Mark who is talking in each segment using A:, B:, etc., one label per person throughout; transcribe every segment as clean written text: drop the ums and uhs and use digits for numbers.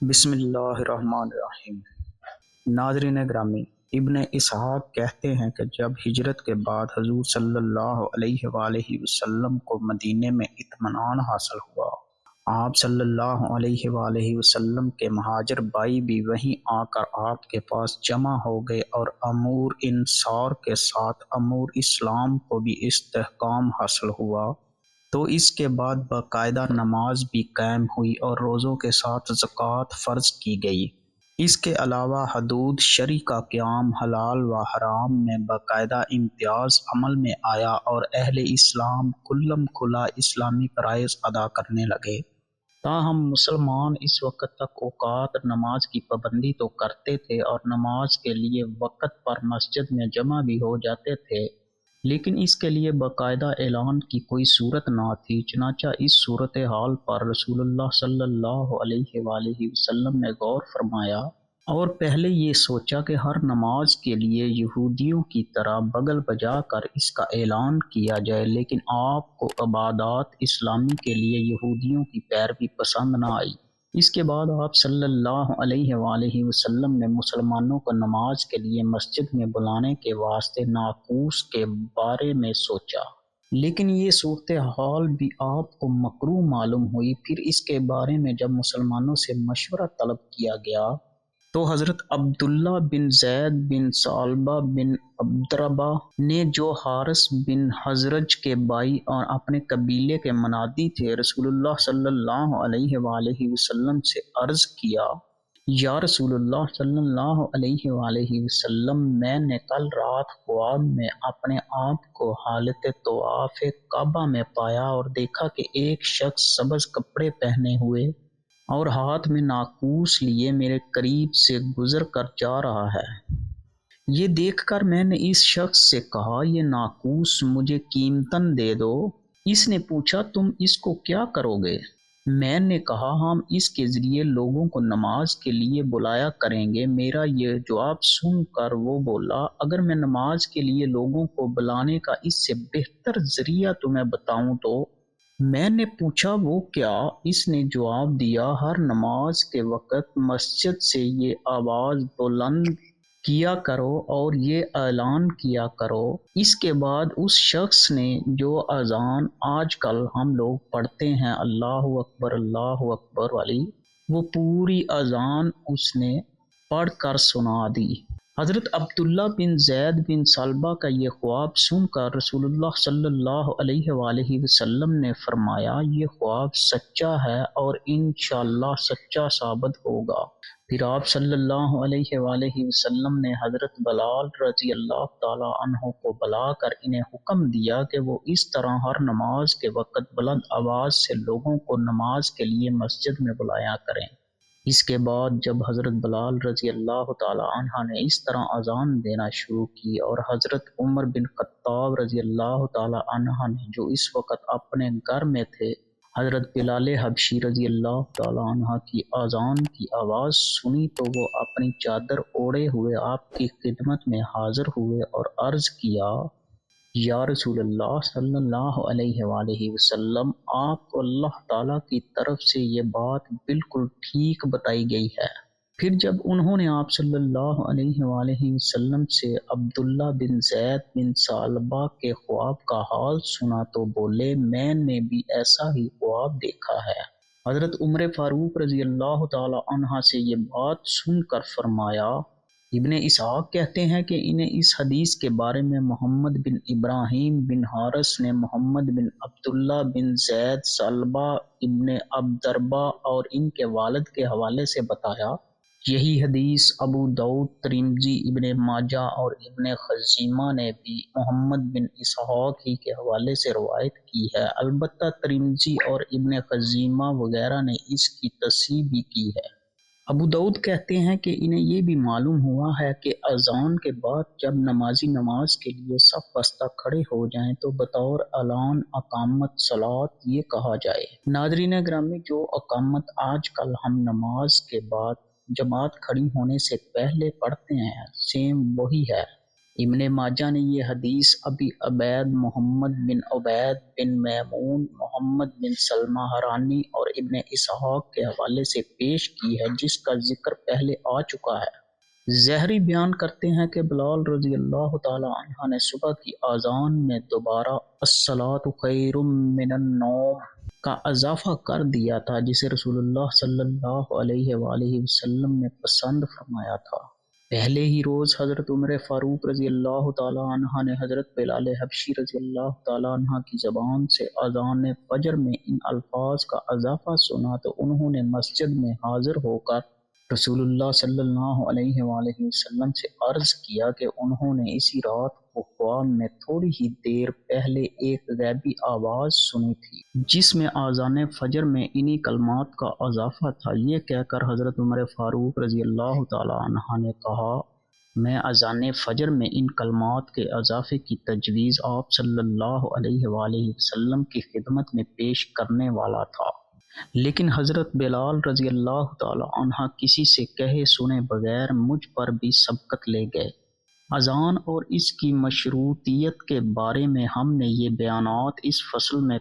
A: بسم اللہ الرحمن الرحیم۔ ناظرین گرامی، ابن اسحاق کہتے ہیں کہ جب ہجرت کے بعد حضور صلی اللہ علیہ وآلہ وسلم کو مدینے میں اطمینان حاصل ہوا، آپ صلی اللہ علیہ وآلہ وسلم کے مہاجر بھائی بھی وہیں آ کر آپ کے پاس جمع ہو گئے اور امور انصار کے ساتھ امور اسلام کو بھی استحکام حاصل ہوا۔ تو اس کے بعد باقاعدہ نماز بھی قائم ہوئی اور روزوں کے ساتھ زکوٰۃ فرض کی گئی۔ اس کے علاوہ حدود شرعی کا قیام، حلال و حرام میں باقاعدہ امتیاز عمل میں آیا اور اہل اسلام کھلم کھلا اسلامی فرائض ادا کرنے لگے۔ تاہم مسلمان اس وقت تک اوقات نماز کی پابندی تو کرتے تھے اور نماز کے لیے وقت پر مسجد میں جمع بھی ہو جاتے تھے، لیکن اس کے لیے باقاعدہ اعلان کی کوئی صورت نہ تھی۔ چنانچہ اس صورتحال پر رسول اللہ صلی اللہ علیہ وآلہ وسلم نے غور فرمایا اور پہلے یہ سوچا کہ ہر نماز کے لیے یہودیوں کی طرح بغل بجا کر اس کا اعلان کیا جائے، لیکن آپ کو عبادات اسلامی کے لیے یہودیوں کی پیروی پسند نہ آئی۔ اس کے بعد آپ صلی اللہ علیہ وآلہ وسلم نے مسلمانوں کو نماز کے لیے مسجد میں بلانے کے واسطے ناقوس کے بارے میں سوچا، لیکن یہ صورتحال بھی آپ کو مکروہ معلوم ہوئی۔ پھر اس کے بارے میں جب مسلمانوں سے مشورہ طلب کیا گیا تو حضرت عبداللہ بن زید بن ثعلبہ بن عبدربہ نے، جو حارث بن حزرج کے بھائی اور اپنے قبیلے کے منادی تھے، رسول اللہ صلی اللہ علیہ وآلہ وسلم سے عرض کیا، یا رسول اللہ صلی اللہ علیہ وآلہ وسلم، میں نے کل رات خواب میں اپنے آپ کو حالت طواف کعبہ میں پایا اور دیکھا کہ ایک شخص سبز کپڑے پہنے ہوئے اور ہاتھ میں ناقوس لیے میرے قریب سے گزر کر جا رہا ہے۔ یہ دیکھ کر میں نے اس شخص سے کہا، یہ ناقوس مجھے قیمتاً دے دو۔ اس نے پوچھا، تم اس کو کیا کرو گے؟ میں نے کہا، ہم اس کے ذریعے لوگوں کو نماز کے لیے بلایا کریں گے۔ میرا یہ جواب سن کر وہ بولا، اگر میں نماز کے لیے لوگوں کو بلانے کا اس سے بہتر ذریعہ تمہیں بتاؤں تو؟ میں نے پوچھا، وہ کیا؟ اس نے جواب دیا، ہر نماز کے وقت مسجد سے یہ آواز بلند کیا کرو اور یہ اعلان کیا کرو۔ اس کے بعد اس شخص نے جو اذان آج کل ہم لوگ پڑھتے ہیں، اللہ اکبر والی، وہ پوری اذان اس نے پڑھ کر سنا دی۔ حضرت عبداللہ بن زید بن ثعلبہ کا یہ خواب سن کر رسول اللہ صلی اللہ علیہ وآلہ وسلم نے فرمایا، یہ خواب سچا ہے اور انشاءاللہ سچا ثابت ہوگا۔ پھر آپ صلی اللہ علیہ وآلہ وسلم نے حضرت بلال رضی اللہ تعالی عنہ کو بلا کر انہیں حکم دیا کہ وہ اس طرح ہر نماز کے وقت بلند آواز سے لوگوں کو نماز کے لیے مسجد میں بلایا کریں۔ اس کے بعد جب حضرت بلال رضی اللہ تعالی عنہ نے اس طرح اذان دینا شروع کی اور حضرت عمر بن خطاب رضی اللہ تعالی عنہ نے، جو اس وقت اپنے گھر میں تھے، حضرت بلال حبشی رضی اللہ تعالی عنہ کی اذان کی آواز سنی تو وہ اپنی چادر اوڑھے ہوئے آپ کی خدمت میں حاضر ہوئے اور عرض کیا، یا رسول اللہ صلی اللہ علیہ وآلہ وسلم، آپ کو اللہ تعالیٰ کی طرف سے یہ بات بالکل ٹھیک بتائی گئی ہے۔ پھر جب انہوں نے آپ صلی اللہ علیہ وآلہ وسلم سے عبداللہ بن زید بن ثعلبہ کے خواب کا حال سنا تو بولے، میں نے بھی ایسا ہی خواب دیکھا ہے۔ حضرت عمر فاروق رضی اللہ تعالی عنہ سے یہ بات سن کر فرمایا۔ ابن اسحاق کہتے ہیں کہ انہیں اس حدیث کے بارے میں محمد بن ابراہیم بن حارث نے محمد بن عبداللہ بن زید ثعلبہ ابن عبدربہ اور ان کے والد کے حوالے سے بتایا۔ یہی حدیث ابو داؤد، ترمذی، ابن ماجہ اور ابن خزیمہ نے بھی محمد بن اسحاق ہی کے حوالے سے روایت کی ہے۔ البتہ ترمذی اور ابن خزیمہ وغیرہ نے اس کی تصحیح بھی کی ہے۔ ابو داؤد کہتے ہیں کہ انہیں یہ بھی معلوم ہوا ہے کہ اذان کے بعد جب نمازی نماز کے لیے صف بستہ کھڑے ہو جائیں تو بطور اعلان اقامت صلاۃ یہ کہا جائے۔ ناظرین گرامی، جو اقامت آج کل ہم نماز کے بعد جماعت کھڑی ہونے سے پہلے پڑھتے ہیں، سیم وہی ہے۔ ابن ماجہ نے یہ حدیث ابی عبید محمد بن عبید بن میمون محمد بن سلمہ حرانی اور ابن اسحاق کے حوالے سے پیش کی ہے، جس کا ذکر پہلے آ چکا ہے۔ زہری بیان کرتے ہیں کہ بلال رضی اللہ تعالی عنہ نے صبح کی اذان میں دوبارہ الصلاۃ خیر من النوم کا اضافہ کر دیا تھا، جسے رسول اللہ صلی اللہ علیہ وآلہ وسلم نے پسند فرمایا تھا۔ پہلے ہی روز حضرت عمر فاروق رضی اللہ تعالی عنہ نے حضرت بلال حبشی رضی اللہ تعالی عنہ کی زبان سے اذان فجر میں ان الفاظ کا اضافہ سنا تو انہوں نے مسجد میں حاضر ہو کر رسول اللہ صلی اللہ علیہ وآلہ وسلم سے عرض کیا کہ انہوں نے اسی رات کو خواب میں تھوڑی ہی دیر پہلے ایک غیبی آواز سنی تھی جس میں اذان فجر میں انہی کلمات کا اضافہ تھا۔ یہ کہہ کر حضرت عمر فاروق رضی اللہ تعالی عنہ نے کہا، میں اذان فجر میں ان کلمات کے اضافے کی تجویز آپ صلی اللہ علیہ وآلہ وسلم کی خدمت میں پیش کرنے والا تھا، لیکن حضرت بلال رضی اللہ تعالی عنہ کسی سے کہے سنے بغیر مجھ پر بھی سبقت لے گئے۔ اذان اور اس کی مشروطیت کے بارے میں ہم نے یہ بیانات اس فصل میں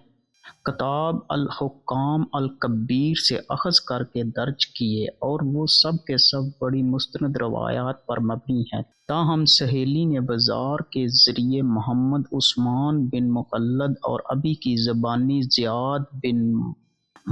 A: کتاب الحکام الکبیر سے اخذ کر کے درج کیے، اور وہ سب کے سب بڑی مستند روایات پر مبنی ہیں۔ تاہم سہیلی بازار کے ذریعے محمد عثمان بن مخلد اور ابی کی زبانی زیاد بن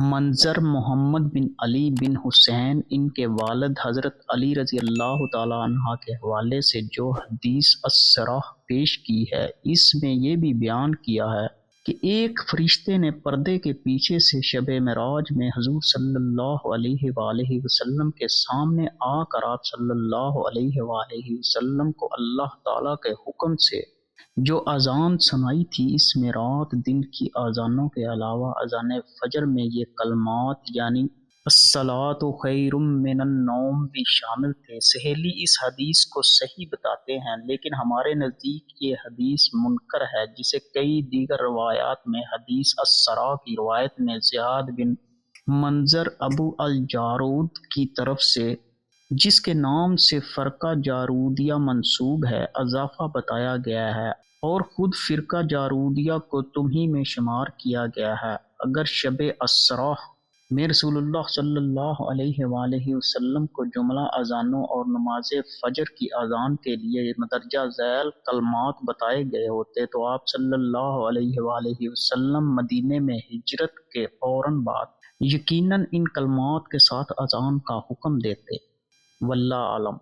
A: منظر محمد بن علی بن حسین ان کے والد حضرت علی رضی اللہ تعالی عنہ کے حوالے سے جو حدیث الصراح پیش کی ہے، اس میں یہ بھی بیان کیا ہے کہ ایک فرشتے نے پردے کے پیچھے سے شب معراج میں حضور صلی اللہ علیہ وآلہ وسلم کے سامنے آ کر آپ صلی اللہ علیہ وآلہ وسلم کو اللہ تعالیٰ کے حکم سے جو اذان سنائی تھی، اس میں رات دن کی اذانوں کے علاوہ اذان فجر میں یہ کلمات یعنی الصلاۃ خیر من النوم بھی شامل تھے۔ سہیلی اس حدیث کو صحیح بتاتے ہیں، لیکن ہمارے نزدیک یہ حدیث منکر ہے، جسے کئی دیگر روایات میں حدیث الصراح کی روایت میں زیاد بن منظر ابو الجارود کی طرف سے، جس کے نام سے فرقہ جارودیہ منسوب ہے، اضافہ بتایا گیا ہے، اور خود فرقہ جارودیہ کو تمہیں میں شمار کیا گیا ہے۔ اگر شب اسراء میں رسول اللہ صلی اللہ علیہ وآلہ وسلم کو جملہ اذانوں اور نماز فجر کی اذان کے لیے مدرجہ ذیل کلمات بتائے گئے ہوتے تو آپ صلی اللہ علیہ وآلہ وسلم مدینے میں ہجرت کے فوراً بعد یقیناً ان کلمات کے ساتھ اذان کا حکم دیتے۔ واللہ عالم۔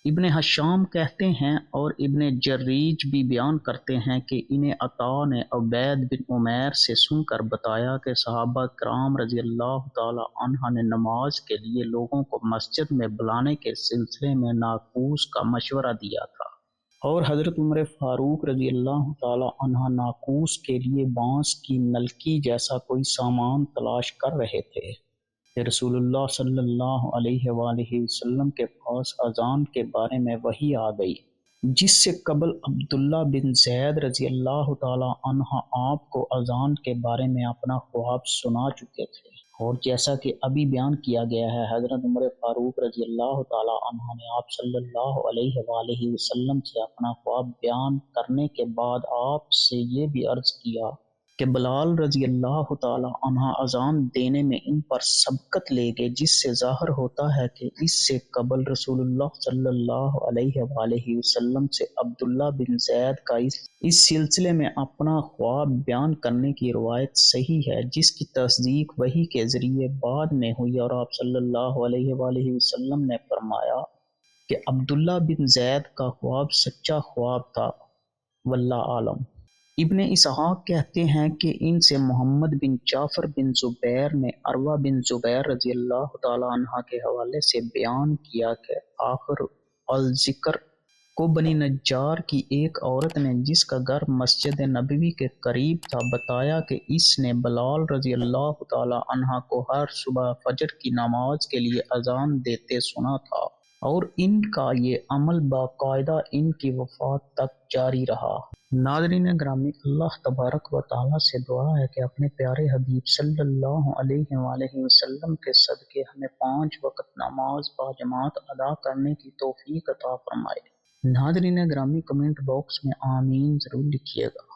A: ابن حشام کہتے ہیں اور ابن جریج بھی بیان کرتے ہیں کہ انہیں عطا نے عبید بن عمیر سے سن کر بتایا کہ صحابہ کرام رضی اللہ تعالی عنہ نے نماز کے لیے لوگوں کو مسجد میں بلانے کے سلسلے میں ناقوس کا مشورہ دیا تھا، اور حضرت عمر فاروق رضی اللہ تعالی عنہ ناقوس کے لیے بانس کی نلکی جیسا کوئی سامان تلاش کر رہے تھے کہ رسول اللہ صلی اللہ علیہ وآلہ وسلم کے پاس اذان کے بارے میں وحی آ گئی، جس سے قبل عبداللہ بن زید رضی اللہ تعالی عنہ آپ کو اذان کے بارے میں اپنا خواب سنا چکے تھے، اور جیسا کہ ابھی بیان کیا گیا ہے، حضرت عمر فاروق رضی اللہ تعالی عنہ نے آپ صلی اللہ علیہ وآلہ وسلم سے اپنا خواب بیان کرنے کے بعد آپ سے یہ بھی عرض کیا کہ بلال رضی اللہ تعالی عنہ اذان دینے میں ان پر سبقت لے گئے، جس سے ظاہر ہوتا ہے کہ اس سے قبل رسول اللہ صلی اللہ علیہ وآلہ وسلم سے عبداللہ بن زید کا اس سلسلے میں اپنا خواب بیان کرنے کی روایت صحیح ہے، جس کی تصدیق وحی کے ذریعے بعد میں ہوئی، اور آپ صلی اللہ علیہ وآلہ وسلم نے فرمایا کہ عبداللہ بن زید کا خواب سچا خواب تھا۔ واللہ عالم۔ ابن اسحاق کہتے ہیں کہ ان سے محمد بن جعفر بن زبیر نے عروہ بن زبیر رضی اللہ تعالی عنہ کے حوالے سے بیان کیا کہ آخر الذکر کو بنی نجار کی ایک عورت نے، جس کا گھر مسجد نبوی کے قریب تھا، بتایا کہ اس نے بلال رضی اللہ تعالی عنہ کو ہر صبح فجر کی نماز کے لیے اذان دیتے سنا تھا، اور ان کا یہ عمل باقاعدہ ان کی وفات تک جاری رہا۔ ناظرین گرامی، اللہ تبارک و تعالیٰ سے دعا ہے کہ اپنے پیارے حبیب صلی اللہ علیہ وآلہ وسلم کے صدقے ہمیں 5 وقت نماز باجماعت ادا کرنے کی توفیق عطا فرمائے۔ ناظرین گرامی کمنٹ باکس میں آمین ضرور لکھیے گا۔